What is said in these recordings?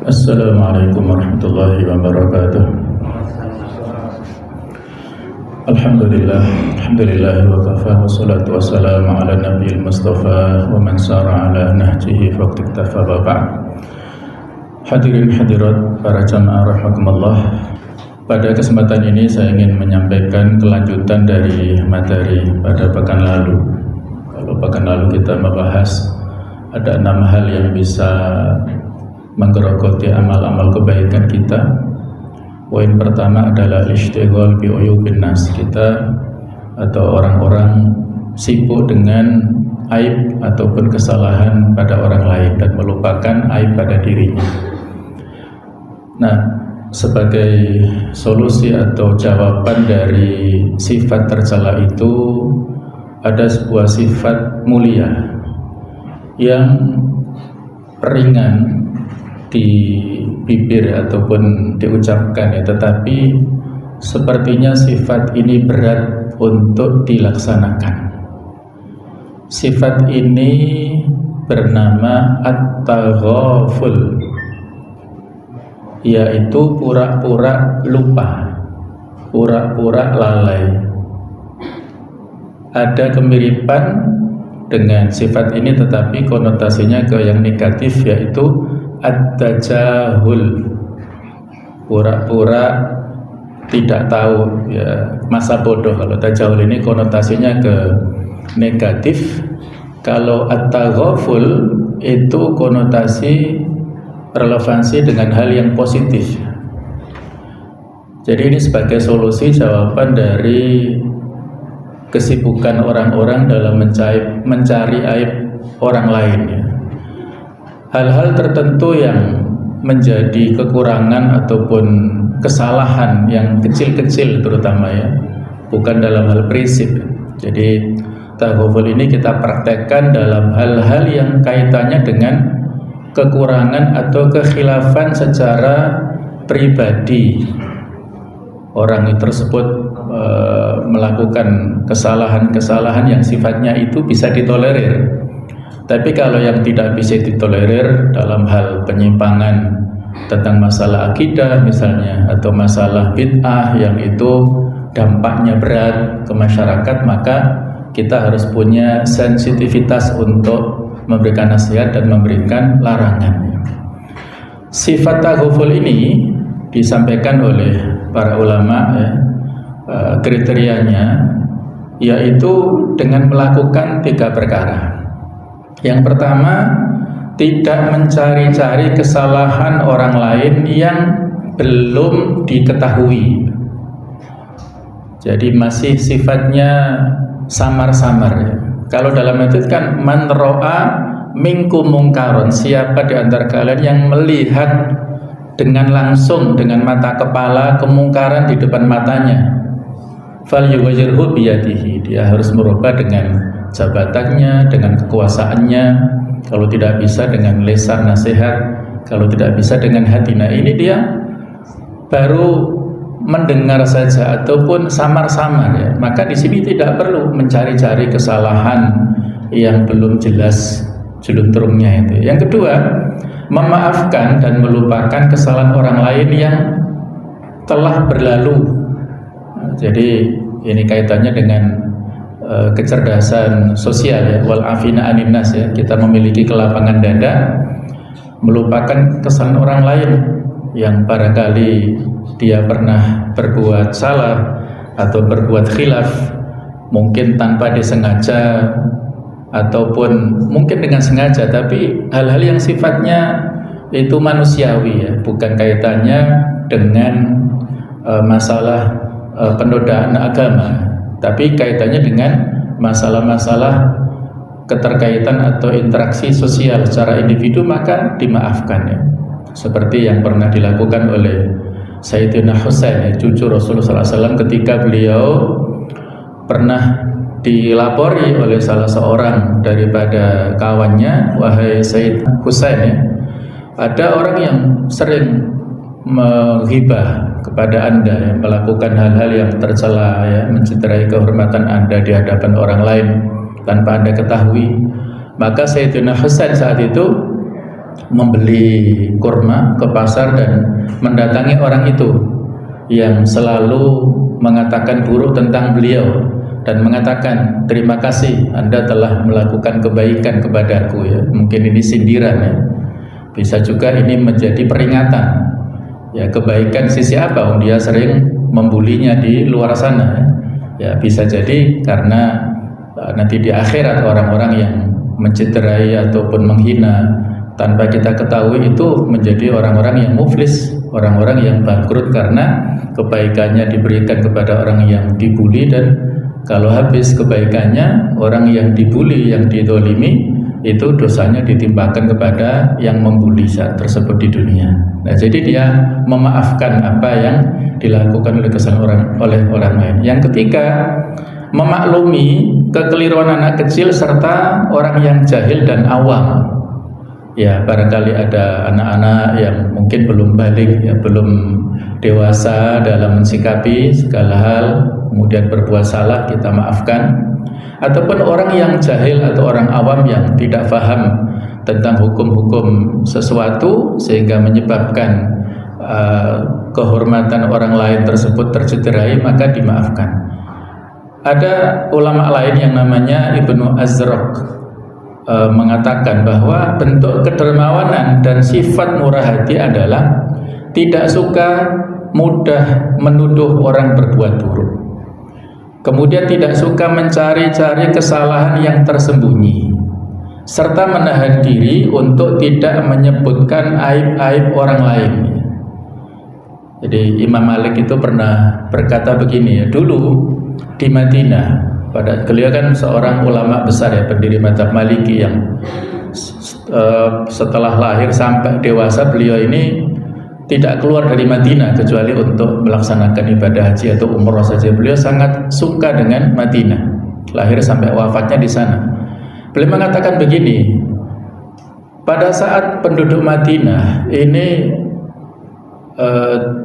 Assalamualaikum warahmatullahi wabarakatuh. Alhamdulillah wa kafa, wassalatu wassalamu ala nabiyil mustafa wa man sara ala nahjihi faqtiktafa wa ba'd. Hadirin hadirat para jamaah rahimakumullah. Pada kesempatan ini saya ingin menyampaikan kelanjutan dari materi pada pekan lalu. Kalau pekan lalu kita membahas ada 6 hal yang bisa menggerogoti amal-amal kebaikan kita. Poin pertama adalah istighfar bi uyubin nas. Kita atau orang-orang sibuk dengan aib ataupun kesalahan pada orang lain dan melupakan aib pada dirinya. Nah, sebagai solusi atau jawaban dari sifat tercela itu, ada sebuah sifat mulia yang ringan di bibir ataupun diucapkan ya, tetapi sepertinya sifat ini berat untuk dilaksanakan. Sifat ini bernama at-taghaful, yaitu pura-pura lupa, pura-pura lalai. Ada kemiripan dengan sifat ini, tetapi konotasinya ke yang negatif, yaitu at-tajahul, pura-pura tidak tahu ya, masa bodoh. Kalau tajahul ini konotasinya ke negatif. Kalau at-taghaful itu konotasi relevansi dengan hal yang positif. Jadi ini sebagai solusi jawaban dari kesibukan orang-orang dalam mencari aib orang lain ya. Hal-hal tertentu yang menjadi kekurangan ataupun kesalahan yang kecil-kecil terutama ya, bukan dalam hal prinsip. Jadi taghaful ini kita praktekkan dalam hal-hal yang kaitannya dengan kekurangan atau kekhilafan secara pribadi. Orang tersebut melakukan kesalahan-kesalahan yang sifatnya itu bisa ditolerir. Tapi kalau yang tidak bisa ditolerir dalam hal penyimpangan tentang masalah akidah misalnya, atau masalah bid'ah yang itu dampaknya berat ke masyarakat, maka kita harus punya sensitivitas untuk memberikan nasihat dan memberikan larangan. Sifat taghaful ini disampaikan oleh para ulama ya, kriterianya yaitu dengan melakukan 3 perkara. Yang pertama, tidak mencari-cari kesalahan orang lain yang belum diketahui. Jadi masih sifatnya samar-samar ya. Kalau dalam itu kan man ra'a minkum mungkaron, siapa di antara kalian yang melihat dengan langsung dengan mata kepala kemungkaran di depan matanya, falyughayyirhu biyadihi, dia harus merubah dengan jabatannya, dengan kekuasaannya. Kalau tidak bisa dengan lisan nasihat, kalau tidak bisa dengan hati. Nah ini dia baru mendengar saja ataupun samar-samar ya. Maka di sini tidak perlu mencari-cari kesalahan yang belum jelas jeluntrungnya itu. Yang kedua, memaafkan dan melupakan kesalahan orang lain yang telah berlalu. Jadi ini kaitannya dengan kecerdasan sosial ya, wal afina anin nas ya. Kita memiliki kelapangan dada, melupakan kesalahan orang lain yang barangkali dia pernah berbuat salah atau berbuat khilaf, mungkin tanpa disengaja ataupun mungkin dengan sengaja, tapi hal-hal yang sifatnya itu manusiawi ya, bukan kaitannya dengan masalah penodaan agama, tapi kaitannya dengan masalah-masalah keterkaitan atau interaksi sosial secara individu, maka dimaafkan ya. Seperti yang pernah dilakukan oleh Sayyidina Husain ya, cucu Rasulullah SAW, ketika beliau pernah dilapori oleh salah seorang daripada kawannya, wahai Sayyid Husain ya, ada orang yang sering menghibah kepada Anda ya, melakukan hal-hal yang tercela ya, mencederai kehormatan Anda di hadapan orang lain tanpa Anda ketahui. Maka Sayyidina Husain saat itu membeli kurma ke pasar dan mendatangi orang itu yang selalu mengatakan buruk tentang beliau dan mengatakan terima kasih Anda telah melakukan kebaikan kepadaku ya. Mungkin ini sindiran ya. Bisa juga ini menjadi peringatan. Ya, kebaikan sisi apa? Dia sering membulinya di luar sana. Ya, bisa jadi karena nanti di akhirat orang-orang yang mencederai ataupun menghina tanpa kita ketahui itu menjadi orang-orang yang muflis, orang-orang yang bangkrut karena kebaikannya diberikan kepada orang yang dibuli, dan kalau habis kebaikannya orang yang dibuli, yang didolimi, itu dosanya ditimpakan kepada yang membuli saat tersebut di dunia. Nah, jadi dia memaafkan apa yang dilakukan oleh orang lain. Yang ketiga, memaklumi kekeliruan anak kecil serta orang yang jahil dan awam. Ya, barangkali ada anak-anak yang mungkin belum balik, ya, belum dewasa dalam mensikapi segala hal, kemudian berbuat salah, kita maafkan. Ataupun orang yang jahil atau orang awam yang tidak paham tentang hukum-hukum sesuatu sehingga menyebabkan kehormatan orang lain tersebut tercederai, maka dimaafkan. Ada ulama lain yang namanya Ibnu Azraq mengatakan bahwa bentuk kedermawanan dan sifat murah hati adalah tidak suka mudah menuduh orang berbuat buruk, kemudian tidak suka mencari-cari kesalahan yang tersembunyi, serta menahan diri untuk tidak menyebutkan aib-aib orang lain. Jadi Imam Malik itu pernah berkata begini ya, dulu di Madinah, beliau kan seorang ulama besar ya, pendiri mazhab Maliki yang setelah lahir sampai dewasa beliau ini tidak keluar dari Madinah kecuali untuk melaksanakan ibadah haji atau umroh saja. Beliau sangat suka dengan Madinah, lahir sampai wafatnya di sana. Beliau mengatakan begini, pada saat penduduk Madinah ini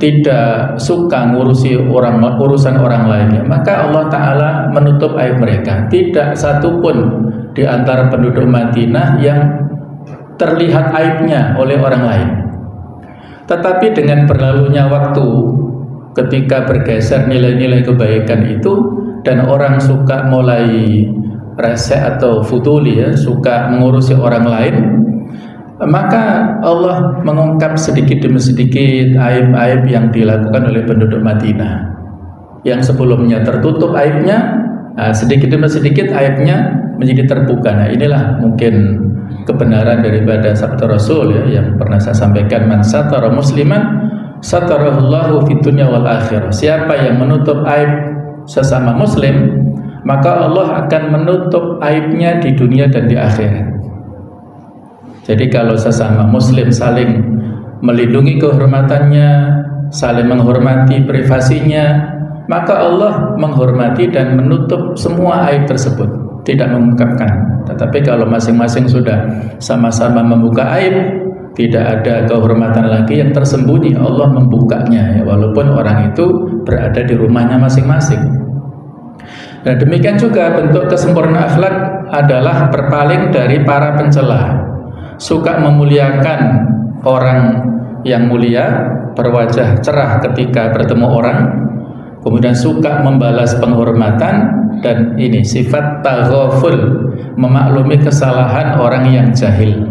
tidak suka ngurusi urusan orang lainnya, maka Allah Ta'ala menutup aib mereka. Tidak satupun di antara penduduk Madinah yang terlihat aibnya oleh orang lain. Tetapi dengan berlalunya waktu, ketika bergeser nilai-nilai kebaikan itu dan orang suka mulai rese atau futuli ya, suka mengurusi orang lain, maka Allah mengungkap sedikit demi sedikit aib-aib yang dilakukan oleh penduduk Madinah. Yang sebelumnya tertutup aibnya, sedikit demi sedikit aibnya menjadi terbuka. Nah, inilah mungkin kebenaran daripada sabda Rasul ya, yang pernah saya sampaikan, man satara musliman satarahullahu fid dunya wal akhirah. Siapa yang menutup aib sesama muslim, maka Allah akan menutup aibnya di dunia dan di akhirat. Jadi kalau sesama muslim saling melindungi kehormatannya, saling menghormati privasinya, maka Allah menghormati dan menutup semua aib tersebut, tidak mengungkapkan. Tetapi kalau masing-masing sudah sama-sama membuka aib, tidak ada kehormatan lagi yang tersembunyi, Allah membukanya ya, walaupun orang itu berada di rumahnya masing-masing. Dan demikian juga bentuk kesempurnaan akhlak adalah berpaling dari para pencela, suka memuliakan orang yang mulia, berwajah cerah ketika bertemu orang, kemudian suka membalas penghormatan, dan ini sifat taghaful, memaklumi kesalahan orang yang jahil.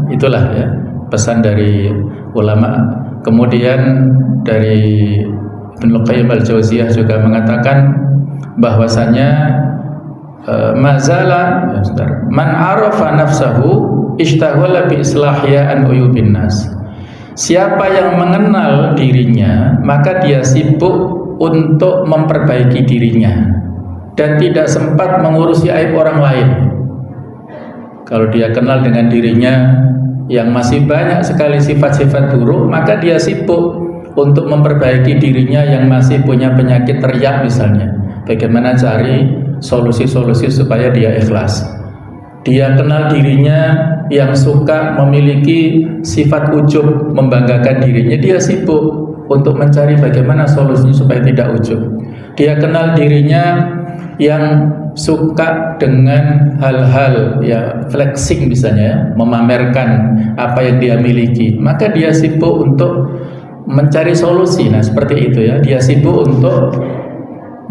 Itulah ya pesan dari ulama. Kemudian dari Ibnu Qayyim al-Jauziyah juga mengatakan bahwasanya mazala man arafa nafsahu ishtaghala bi islahya an uyubin nas. Siapa yang mengenal dirinya, maka dia sibuk untuk memperbaiki dirinya dan tidak sempat mengurusi aib orang lain. Kalau dia kenal dengan dirinya yang masih banyak sekali sifat-sifat buruk, maka dia sibuk untuk memperbaiki dirinya yang masih punya penyakit riya misalnya. Bagaimana cari solusi-solusi supaya dia ikhlas. Dia kenal dirinya yang suka memiliki sifat ujub, membanggakan dirinya, dia sibuk untuk mencari bagaimana solusinya supaya tidak ujub. Dia kenal dirinya yang suka dengan hal-hal ya flexing misalnya, memamerkan apa yang dia miliki, maka dia sibuk untuk mencari solusi. Nah, seperti itu ya, dia sibuk untuk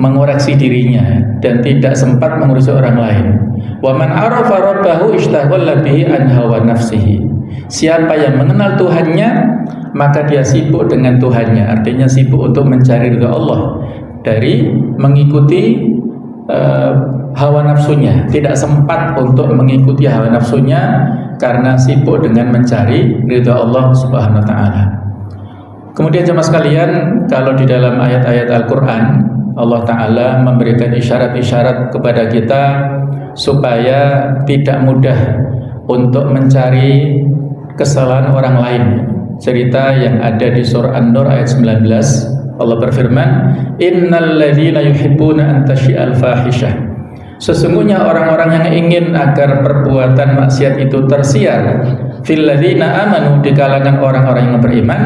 mengoreksi dirinya dan tidak sempat mengurusi orang lain. Wa man arafa rabbahu ishtaghala bihi an hawa nafsihi. Siapa yang mengenal Tuhannya, maka dia sibuk dengan Tuhannya, artinya sibuk untuk mencari ridha Allah dari mengikuti hawa nafsunya, tidak sempat untuk mengikuti hawa nafsunya karena sibuk dengan mencari ridha Allah Subhanahu wa taala. Kemudian jemaah sekalian, kalau di dalam ayat-ayat Al-Qur'an Allah taala memberikan isyarat-isyarat kepada kita supaya tidak mudah untuk mencari kesalahan orang lain. Cerita yang ada di surah An-Nur ayat 19, Allah berfirman, innal ladzina yuhibbuna an tasyi'al fahishah. Sesungguhnya orang-orang yang ingin agar perbuatan maksiat itu tersiar fil ladzina amanu, di kalangan orang-orang yang beriman,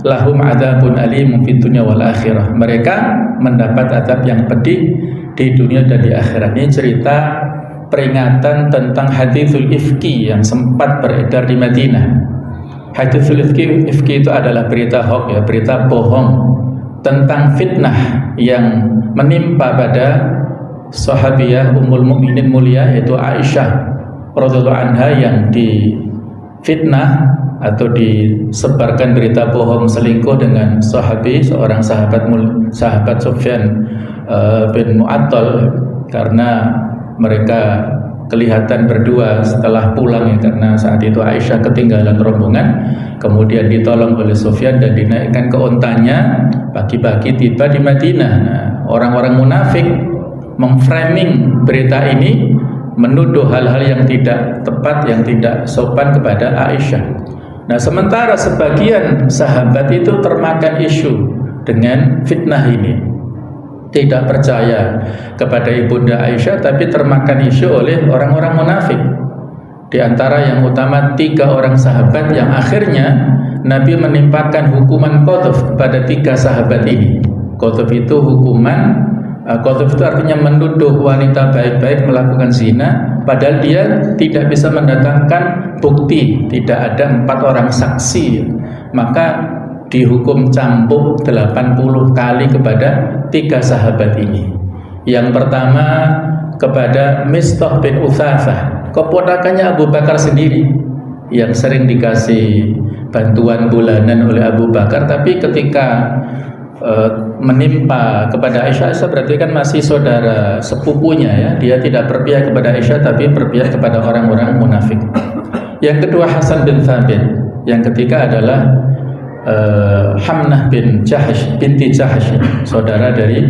lahum adzabun alim fid dunya wal akhirah. Mereka mendapat azab yang pedih di dunia dan di akhirat. Ini cerita peringatan tentang haditsul ifki yang sempat beredar di Madinah. Haditsul ifki itu adalah berita hoax ya, berita bohong tentang fitnah yang menimpa pada sahabiyah Ummul Mukminin mulia yaitu Aisyah radhiyallahu anha, yang difitnah atau disebarkan berita bohong selingkuh dengan seorang sahabat Sufyan bin Mu'attal, karena mereka kelihatan berdua setelah pulang ya, karena saat itu Aisyah ketinggalan rombongan, kemudian ditolong oleh Sufyan dan dinaikkan ke ontanya. Pagi-pagi tiba di Madinah. Nah, orang-orang munafik memframing berita ini, menuduh hal-hal yang tidak tepat, yang tidak sopan kepada Aisyah. Nah, sementara sebagian sahabat itu termakan isu dengan fitnah ini, tidak percaya kepada ibunda Aisyah, tapi termakan isu oleh orang-orang munafik. Di antara yang utama 3 orang sahabat yang akhirnya Nabi menimpakan hukuman qadhaf kepada 3 sahabat ini. Qadhaf itu qadhaf itu artinya menuduh wanita baik-baik melakukan zina, padahal dia tidak bisa mendatangkan bukti, tidak ada 4 orang saksi, maka dihukum cambuk 80 kali kepada 3 sahabat ini. Yang pertama kepada Mistah bin Utsafah, keponakannya Abu Bakar sendiri, yang sering dikasih bantuan bulanan oleh Abu Bakar, tapi ketika menimpa kepada Aisyah berarti kan masih saudara sepupunya ya, dia tidak berpihak kepada Aisyah tapi berpihak kepada orang-orang munafik. Yang kedua Hasan bin Thabit, yang ketiga adalah Hamnah binti Jahash, saudara dari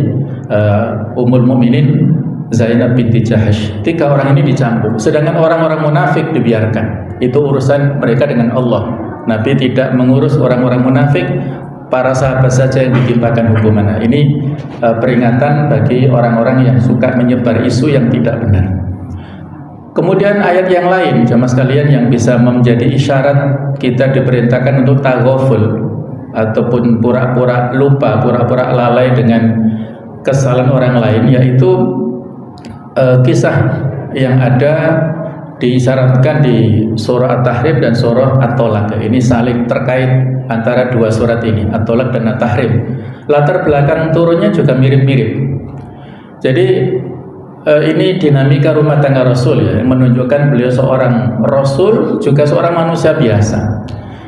Ummul Mukminin Zainab binti Jahash. 3 orang ini dicambuk, sedangkan orang-orang munafik dibiarkan. Itu urusan mereka dengan Allah. Nabi tidak mengurus orang-orang munafik, para sahabat saja yang ditimpakan hukuman. Nah, ini peringatan bagi orang-orang yang suka menyebar isu yang tidak benar. Kemudian ayat yang lain, jemaah sekalian, yang bisa menjadi isyarat kita diperintahkan untuk taghaful ataupun pura-pura lupa, pura-pura lalai dengan kesalahan orang lain, yaitu kisah yang ada disyaratkan di surah At-Tahrim dan surah At-Tolak. Ini saling terkait antara 2 surat ini, At-Tolak dan At-Tahrim. Latar belakang turunnya juga mirip-mirip. Jadi ini dinamika rumah tangga Rasul ya, yang menunjukkan beliau seorang Rasul juga seorang manusia biasa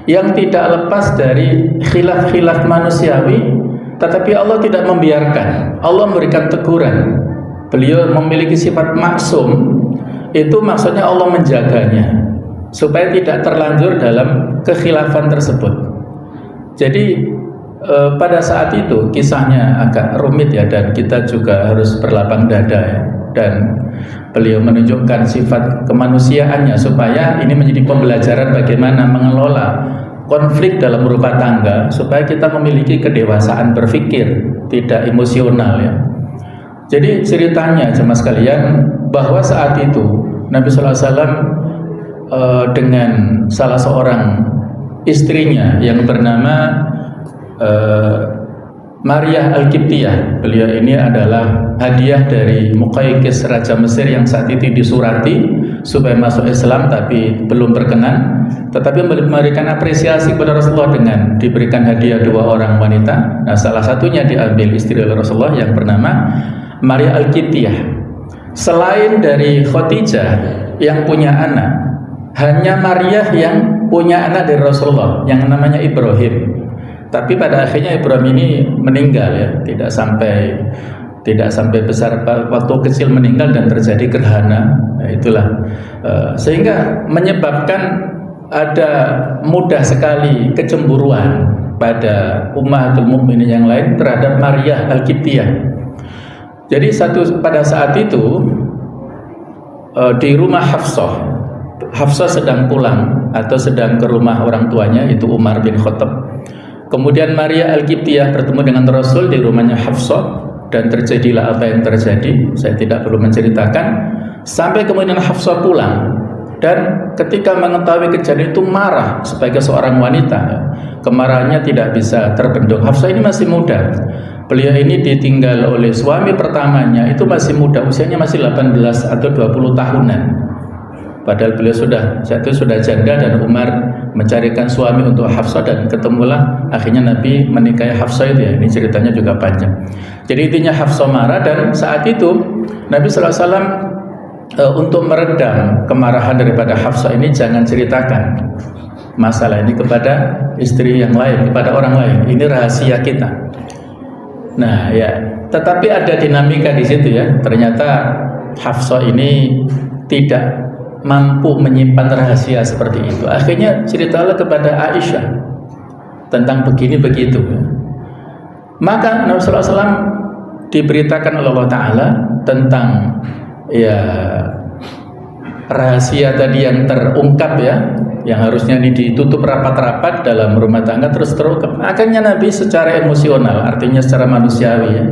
yang tidak lepas dari khilaf-khilaf manusiawi, tetapi Allah tidak membiarkan. Allah memberikan teguran. Beliau memiliki sifat maksum, itu maksudnya Allah menjaganya supaya tidak terlanjur dalam kekhilafan tersebut. Jadi pada saat itu kisahnya agak rumit ya, dan kita juga harus berlapang dada ya. Dan beliau menunjukkan sifat kemanusiaannya supaya ini menjadi pembelajaran bagaimana mengelola konflik dalam rumah tangga supaya kita memiliki kedewasaan berpikir, tidak emosional ya. Jadi ceritanya jemaah sekalian, bahwa saat itu Nabi SAW dengan salah seorang istrinya yang bernama Maria Al-Qibtiyah. Beliau ini adalah hadiah dari Muqawqis Raja Mesir yang saat itu disurati supaya masuk Islam tapi belum berkenan, tetapi memberikan apresiasi kepada Rasulullah dengan diberikan hadiah 2 orang wanita. Nah, salah satunya diambil istri Rasulullah yang bernama Maria Al-Qibtiyah. Selain dari Khadijah yang punya anak, hanya Maria yang punya anak dari Rasulullah yang namanya Ibrahim. Tapi pada akhirnya Ibrahim ini meninggal ya, tidak sampai besar, waktu kecil meninggal dan terjadi gerhana. Nah, itulah sehingga menyebabkan ada mudah sekali kecemburuan pada Ummahatul Mukminin yang lain terhadap Maria Al-Qibtiyah. Jadi pada saat itu di rumah Hafsah sedang pulang atau sedang ke rumah orang tuanya, itu Umar bin Khattab. Kemudian Maria Al-Qibtiyah bertemu dengan Rasul di rumahnya Hafsah dan terjadilah apa yang terjadi. Saya tidak perlu menceritakan. Sampai kemudian Hafsah pulang dan ketika mengetahui kejadian itu marah sebagai seorang wanita. Kemarahannya tidak bisa terbendung. Hafsah ini masih muda. Beliau ini ditinggal oleh suami pertamanya, itu masih muda, usianya masih 18 atau 20 tahunan. Padahal beliau sudah janda dan Umar mencarikan suami untuk Hafsah dan ketemulah akhirnya Nabi menikahi Hafsah itu ya. Ini ceritanya juga panjang. Jadi intinya Hafsah marah dan saat itu Nabi SAW untuk meredam kemarahan daripada Hafsah ini, jangan ceritakan masalah ini kepada istri yang lain, kepada orang lain. Ini rahasia kita. Nah ya, tetapi ada dinamika di situ ya. Ternyata Hafsah ini tidak mampu menyimpan rahasia seperti itu. Akhirnya ceritalah kepada Aisyah tentang begini begitu. Maka Nabi SAW diberitakan oleh Allah Ta'ala tentang ya rahasia tadi yang terungkap ya, yang harusnya ini ditutup rapat-rapat dalam rumah tangga terus terungkap. Akhirnya Nabi secara emosional, artinya secara manusiawi ya,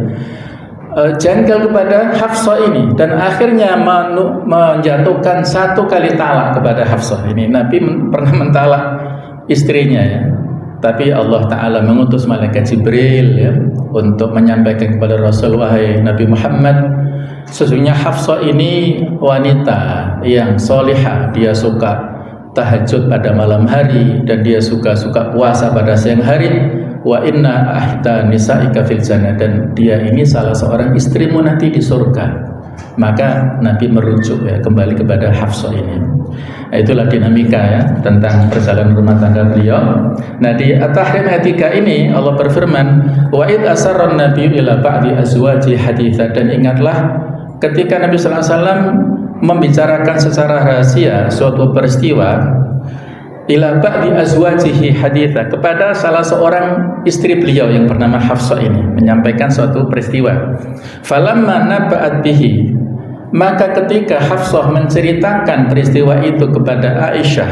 jengkel kepada Hafsah ini dan akhirnya menjatuhkan 1 kali talak kepada Hafsah ini. Nabi pernah mentalak istrinya ya, tapi Allah Ta'ala mengutus malaikat Jibril ya untuk menyampaikan kepada Rasul, wahai Nabi Muhammad, sesungguhnya Hafsah ini wanita yang solihah, dia suka tahajud pada malam hari dan dia suka puasa pada siang hari. Wa inna ahda nisa'ika fil jannah, dan dia ini salah seorang istrimu nanti di surga. Maka Nabi merujuk ya kembali kepada Hafsah ini. Nah, itulah dinamika ya tentang perjalanan rumah tangga beliau. Nah, di At-Tahrim ayat 3 ini Allah berfirman, wa id asarran nabiyyu ila ba'di azwaji haditha, dan ingatlah ketika Nabi sallallahu alaihi wasallam membicarakan secara rahasia suatu peristiwa ila ba'di azwajihi haditha, kepada salah seorang istri beliau yang bernama Hafsah ini, menyampaikan suatu peristiwa. Falamma naba'at bihi, maka ketika Hafsah menceritakan peristiwa itu kepada Aisyah,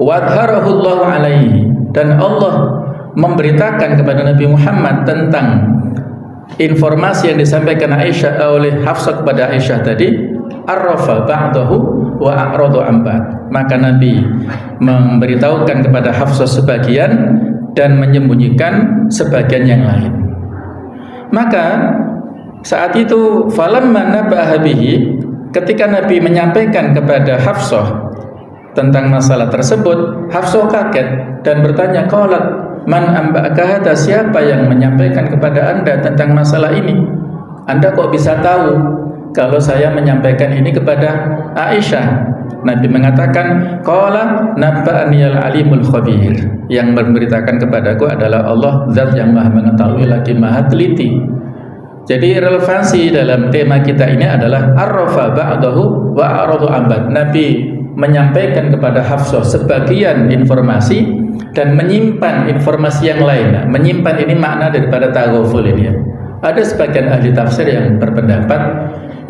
wadharahu Allahu alaihi, dan Allah memberitakan kepada Nabi Muhammad tentang informasi yang disampaikan Aisyah oleh Hafsah kepada Aisyah tadi, arrafa ba'dahu wa a'radu an ba'd, maka Nabi memberitahukan kepada Hafsah sebagian dan menyembunyikan sebagian yang lain. Maka saat itu falamma nabaha bihi, ketika Nabi menyampaikan kepada Hafsah tentang masalah tersebut, Hafsah kaget dan bertanya, qalat man amba'aka hadza, siapa yang menyampaikan kepada Anda tentang masalah ini? Anda kok bisa tahu kalau saya menyampaikan ini kepada Aisyah? Nabi mengatakan, qala nabba'aniyal alimul khabir, yang memberitakan kepadaku adalah Allah, zat yang maha mengetahui lagi maha teliti. Jadi relevansi dalam tema kita ini adalah arrafa ba'dahu wa a'radu an ba'd. Nabi menyampaikan kepada Hafsah sebagian informasi dan menyimpan informasi yang lain. Nah, menyimpan ini makna daripada taghaful ini ya. Ada sebagian ahli tafsir yang berpendapat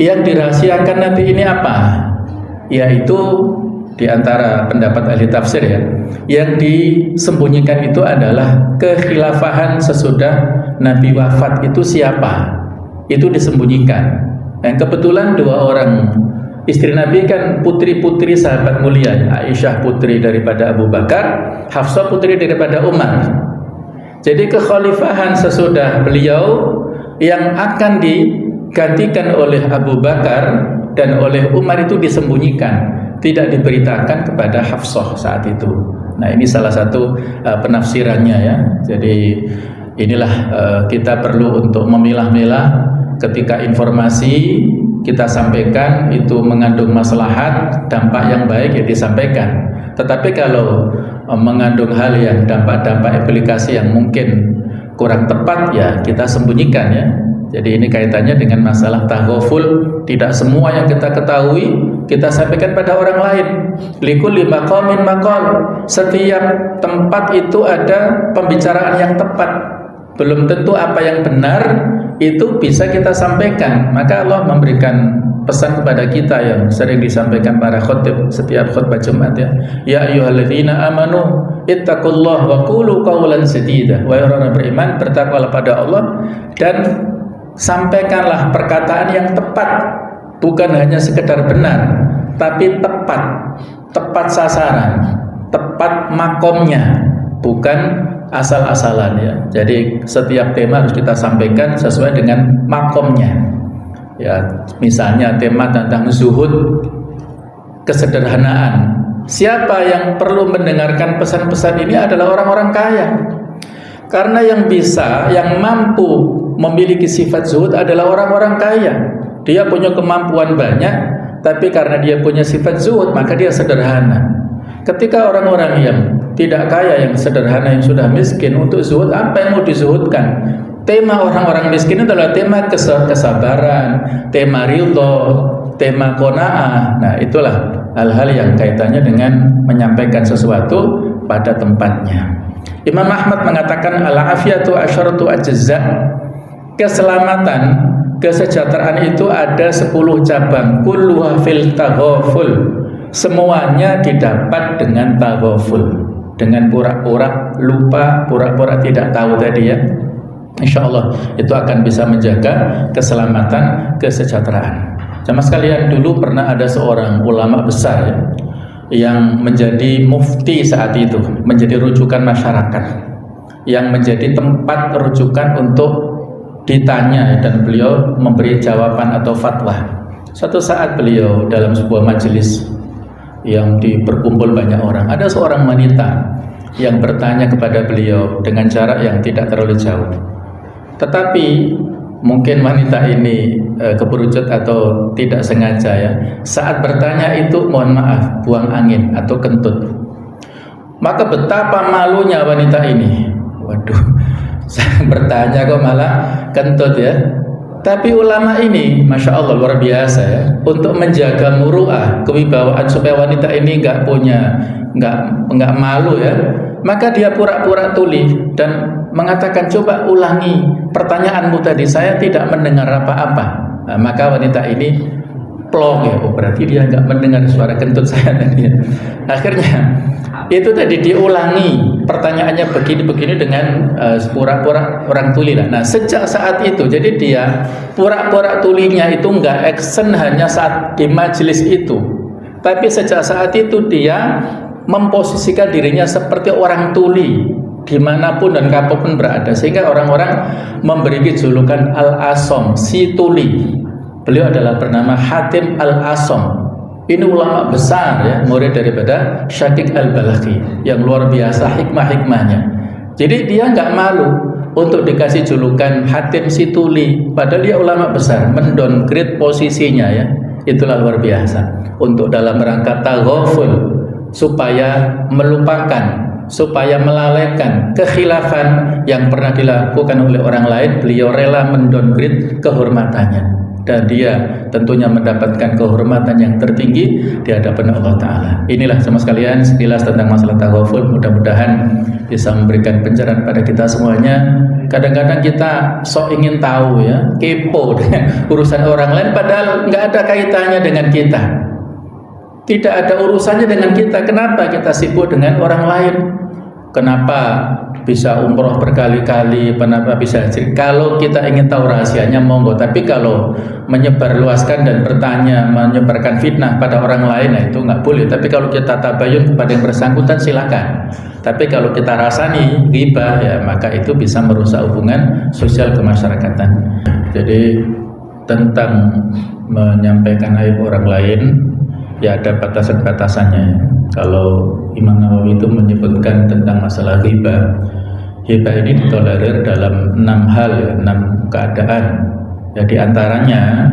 yang dirahasiakan Nabi ini apa? Yaitu di antara pendapat ahli tafsir ya, yang disembunyikan itu adalah kekhilafahan sesudah Nabi wafat itu siapa? Itu disembunyikan. Dan kebetulan 2 orang istri Nabi kan putri-putri sahabat mulia. Aisyah putri daripada Abu Bakar, Hafsah putri daripada Umar. Jadi kekhalifahan sesudah beliau yang akan digantikan oleh Abu Bakar dan oleh Umar itu disembunyikan, tidak diberitakan kepada Hafsah saat itu. Nah, ini salah satu penafsirannya ya. Jadi inilah kita perlu untuk memilah-milah ketika informasi kita sampaikan itu mengandung maslahat, dampak yang baik ya disampaikan. Tetapi kalau mengandung hal yang dampak-dampak implikasi yang mungkin kurang tepat ya kita sembunyikan ya. Jadi ini kaitannya dengan masalah taghaful. Tidak semua yang kita ketahui kita sampaikan pada orang lain. Likulli maqamin maqal. Setiap tempat itu ada pembicaraan yang tepat. Belum tentu apa yang benar itu bisa kita sampaikan. Maka Allah memberikan pesan kepada kita yang sering disampaikan para khatib setiap khutbah Jumat ya. Ya ayyuhalladzina amanu ittaqullaha wa qulu qawlan sadida. Wahai orang beriman, bertakwalah pada Allah dan sampaikanlah perkataan yang tepat, bukan hanya sekedar benar, tapi tepat sasaran, tepat makomnya, bukan asal-asalan ya. Jadi setiap tema harus kita sampaikan sesuai dengan makomnya. Ya, misalnya tema tentang zuhud, kesederhanaan. Siapa yang perlu mendengarkan pesan-pesan ini adalah orang-orang kaya. Karena yang bisa, yang mampu memiliki sifat zuhud adalah orang-orang kaya. Dia punya kemampuan banyak, tapi karena dia punya sifat zuhud, maka dia sederhana. Ketika orang-orang yang tidak kaya, yang sederhana, yang sudah miskin, untuk zuhud, apa yang mau dizuhudkan? Tema orang-orang miskin adalah tema kesabaran, tema ridho, tema qanaah. Nah, itulah hal-hal yang kaitannya dengan menyampaikan sesuatu pada tempatnya. Imam Ahmad mengatakan al-afiyatu asyaratu ajza. Keselamatan, kesejahteraan itu ada 10 cabang. Kulluha fil taghaful. Semuanya didapat dengan taghaful, dengan pura-pura lupa, pura-pura tidak tahu tadi ya. Insyaallah itu akan bisa menjaga keselamatan, kesejahteraan. Jamaah sekalian, dulu pernah ada seorang ulama besar ya, yang menjadi mufti saat itu, menjadi rujukan masyarakat, yang menjadi tempat rujukan untuk ditanya dan beliau memberi jawaban atau fatwa. Suatu saat beliau dalam sebuah majelis yang berkumpul banyak orang, ada seorang wanita yang bertanya kepada beliau dengan jarak yang tidak terlalu jauh. Tetapi mungkin wanita ini keberucut atau tidak sengaja ya, saat bertanya itu mohon maaf buang angin atau kentut. Maka betapa malunya wanita ini. Waduh, saya bertanya kok malah kentut ya. Tapi ulama ini, masya Allah luar biasa ya, untuk menjaga muru'ah, kewibawaan supaya wanita ini nggak malu ya. Maka dia pura-pura tuli dan mengatakan, coba ulangi pertanyaanmu tadi, saya tidak mendengar apa-apa. Nah, maka wanita ini plong ya, oh berarti dia nggak mendengar suara kentut saya tadi. Akhirnya itu tadi diulangi pertanyaannya begini-begini dengan pura-pura orang tuli lah. Nah sejak saat itu, jadi dia pura-pura tulinya itu nggak action hanya saat di majelis itu, tapi sejak saat itu dia memposisikan dirinya seperti orang tuli dimanapun dan kapanpun berada, sehingga orang-orang memberi julukan Al-Asom, si tuli. Beliau adalah bernama Hatim Al-Asom. Ini ulama besar ya, murid daripada Syaqiq Al-Balakhi yang luar biasa hikmah-hikmahnya. Jadi dia nggak malu untuk dikasih julukan Hatim si tuli, padahal dia ulama besar, mendowngrade posisinya ya. Itulah luar biasa. Untuk dalam rangka taghaful, supaya melupakan, supaya melalaikan kekhilafan yang pernah dilakukan oleh orang lain, beliau rela mendowngrade kehormatannya. Dan dia tentunya mendapatkan kehormatan yang tertinggi di hadapan Allah Ta'ala. Inilah sama sekalian sekilas tentang masalah taghaful. Mudah-mudahan bisa memberikan pencerahan pada kita semuanya. Kadang-kadang kita sok ingin tahu ya, kepo dengan urusan orang lain, padahal nggak ada kaitannya dengan kita. Tidak ada urusannya dengan kita. Kenapa kita sibuk dengan orang lain? Kenapa bisa umroh berkali-kali? Kenapa bisa haji? Kalau kita ingin tahu rahasianya monggo. Tapi kalau menyebarluaskan dan bertanya, menyebarkan fitnah pada orang lain, nah itu nggak boleh. Tapi kalau kita tabayun kepada yang bersangkutan silakan. Tapi kalau kita rasani ghibah ya, maka itu bisa merusak hubungan sosial kemasyarakatan. Jadi tentang menyampaikan aib orang lain ya ada batasan-batasannya. Kalau Imam Nawawi itu menyebutkan tentang masalah ghibah, ghibah ini ditolerir dalam 6 hal ya, 6 keadaan. Ya, di antaranya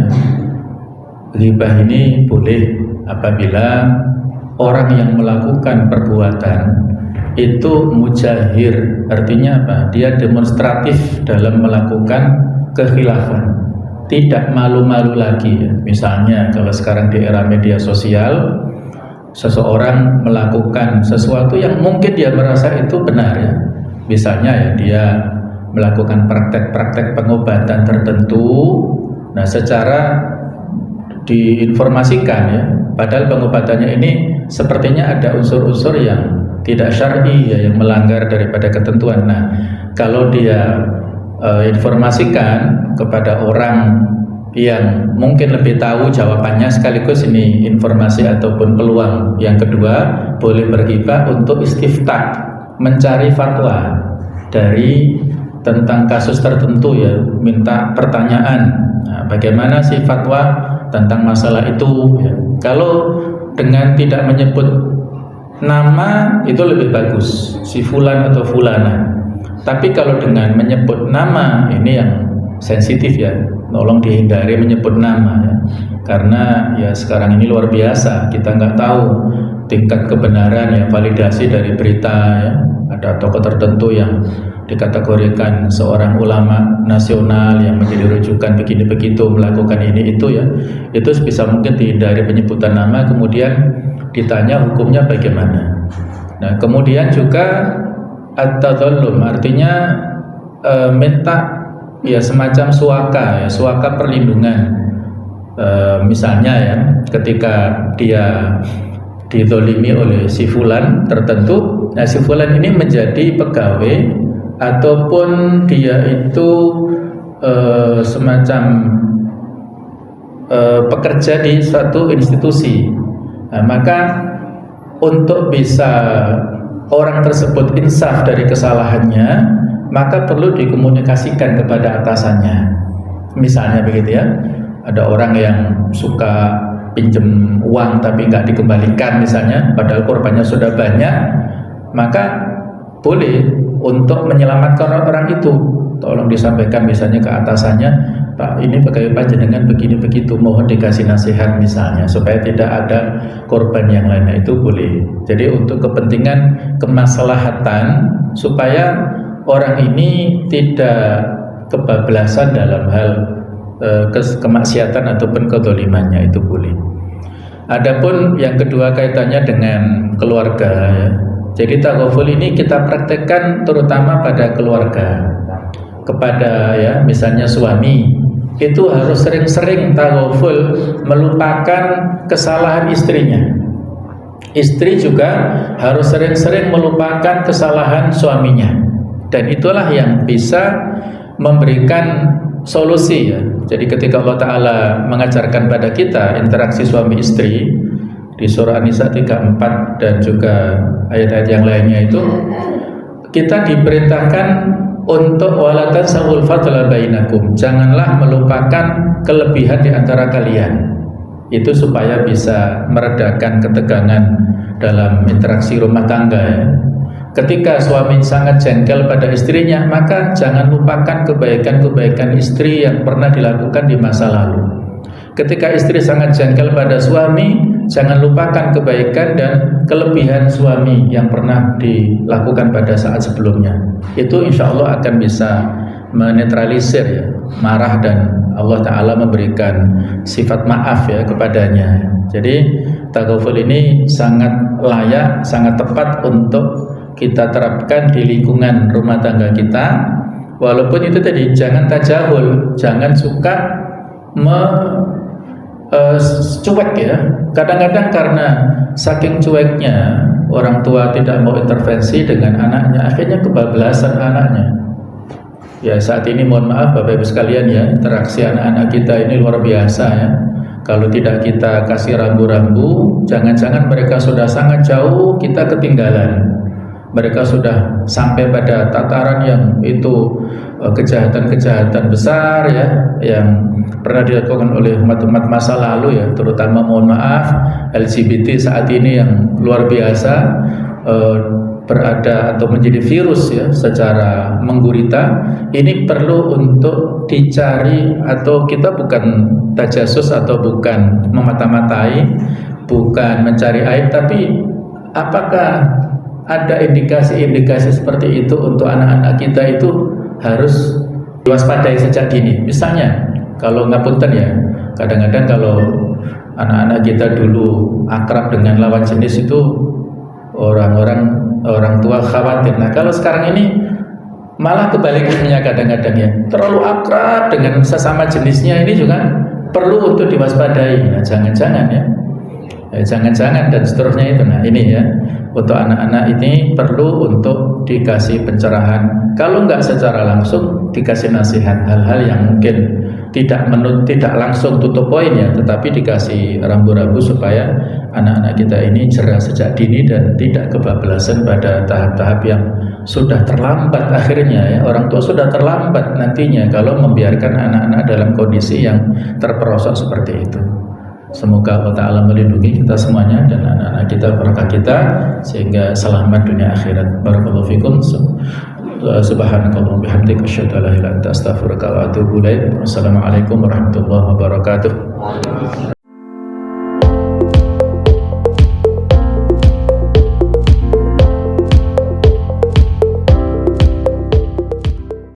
ghibah ini boleh apabila orang yang melakukan perbuatan itu mujahir, artinya apa? Dia demonstratif dalam melakukan kekhilafan, tidak malu-malu lagi ya. Misalnya kalau sekarang di era media sosial, seseorang melakukan sesuatu yang mungkin dia merasa itu benar ya. Misalnya ya, dia melakukan praktek-praktek pengobatan tertentu, nah secara diinformasikan ya, padahal pengobatannya ini sepertinya ada unsur-unsur yang tidak syar'i ya, yang melanggar daripada ketentuan. Nah, kalau dia informasikan kepada orang yang mungkin lebih tahu jawabannya, sekaligus ini informasi ataupun peluang yang kedua, boleh berghibah untuk istiftah, mencari fatwa dari tentang kasus tertentu ya, minta pertanyaan. Nah, bagaimana sih fatwa tentang masalah itu ya. Kalau dengan tidak menyebut nama itu lebih bagus, si fulan atau fulana. Tapi kalau dengan menyebut nama ini yang sensitif ya, tolong dihindari menyebut nama ya. Karena ya sekarang ini luar biasa, kita nggak tahu tingkat kebenaran ya, validasi dari berita ya. Ada tokoh tertentu yang dikategorikan seorang ulama nasional yang menjadi rujukan begini begitu, melakukan ini itu ya, itu sebisa mungkin dihindari penyebutan nama, kemudian ditanya hukumnya bagaimana. Nah, kemudian juga at-tadallum, artinya minta ya semacam suaka ya, suaka perlindungan. Misalnya ya, ketika dia dizolimi oleh si fulan tertentu, nah si fulan ini menjadi pegawai ataupun dia itu semacam pekerja di suatu institusi. Nah, maka untuk bisa orang tersebut insaf dari kesalahannya, maka perlu dikomunikasikan kepada atasannya. Misalnya begitu ya, ada orang yang suka pinjem uang tapi nggak dikembalikan misalnya, padahal korbannya sudah banyak, maka boleh untuk menyelamatkan orang itu, tolong disampaikan misalnya ke atasannya, Pak, ini pegawai panjenengan begini begitu, mohon dikasih nasihat misalnya, supaya tidak ada korban yang lainnya, itu boleh. Jadi untuk kepentingan kemaslahatan, supaya orang ini tidak kebablasan dalam hal kemaksiatan ataupun kezalimannya, itu boleh. Adapun yang kedua kaitannya dengan keluarga ya. Jadi taghaful ini kita praktekkan terutama pada keluarga, kepada ya misalnya suami itu harus sering-sering taghaful melupakan kesalahan istrinya. Istri juga harus sering-sering melupakan kesalahan suaminya, dan itulah yang bisa memberikan solusi ya. Jadi ketika Allah Ta'ala mengajarkan pada kita interaksi suami istri di surah An-Nisa 34 dan juga ayat-ayat yang lainnya, itu kita diperintahkan untuk wala tansawul fadla bainakum, janganlah melupakan kelebihan di antara kalian. Itu supaya bisa meredakan ketegangan dalam interaksi rumah tangga ya. Ketika suami sangat jengkel pada istrinya, maka jangan lupakan kebaikan-kebaikan istri yang pernah dilakukan di masa lalu. Ketika istri sangat jengkel pada suami, jangan lupakan kebaikan dan kelebihan suami yang pernah dilakukan pada saat sebelumnya. Itu insya Allah akan bisa menetralisir ya, marah, dan Allah Ta'ala memberikan sifat maaf ya kepadanya. Jadi taghaful ini sangat layak, sangat tepat untuk kita terapkan di lingkungan rumah tangga kita. Walaupun itu tadi, jangan tajahul, jangan suka cuek ya. Kadang-kadang karena saking cueknya, orang tua tidak mau intervensi dengan anaknya, akhirnya kebablasan anaknya. Ya saat ini mohon maaf Bapak Ibu sekalian ya, interaksi anak-anak kita ini luar biasa ya. Kalau tidak kita kasih rambu-rambu, jangan-jangan mereka sudah sangat jauh, kita ketinggalan. mereka sudah sampai pada tataran yang itu kejahatan-kejahatan besar ya, yang pernah dilakukan oleh umat-umat masa lalu ya, terutama mohon maaf LGBT saat ini yang luar biasa berada atau menjadi virus ya secara menggurita. Ini perlu untuk dicari, atau kita bukan tajasus atau bukan memata-matai, bukan mencari aib, tapi apakah ada indikasi-indikasi seperti itu untuk anak-anak kita itu harus diwaspadai sejak dini. Misalnya kalau ngapunten ya, kadang-kadang kalau anak-anak kita dulu akrab dengan lawan jenis itu orang tua khawatir. Nah kalau sekarang ini malah kebalikannya, kadang-kadang ya terlalu akrab dengan sesama jenisnya, ini juga perlu untuk diwaspadai. Nah jangan-jangan ya, jangan-jangan dan seterusnya itu. Nah ini ya, untuk anak-anak ini perlu untuk dikasih pencerahan. Kalau nggak secara langsung dikasih nasihat, hal-hal yang mungkin tidak langsung tutup poin ya, tetapi dikasih rambu-rambu supaya anak-anak kita ini cerah sejak dini dan tidak kebablasan pada tahap-tahap yang sudah terlambat akhirnya ya. Orang tua sudah terlambat nantinya kalau membiarkan anak-anak dalam kondisi yang terperosok seperti itu. Semoga Allah Ta'ala melindungi kita semuanya dan anak-anak kita, keluarga kita, sehingga selamat dunia akhirat. Barakallahu fikum. Subhanakallahumma bihamdika asyhadu an la ilaha illa anta astaghfiruka wa atubu ilaik. Wassalamualaikum warahmatullahi wabarakatuh.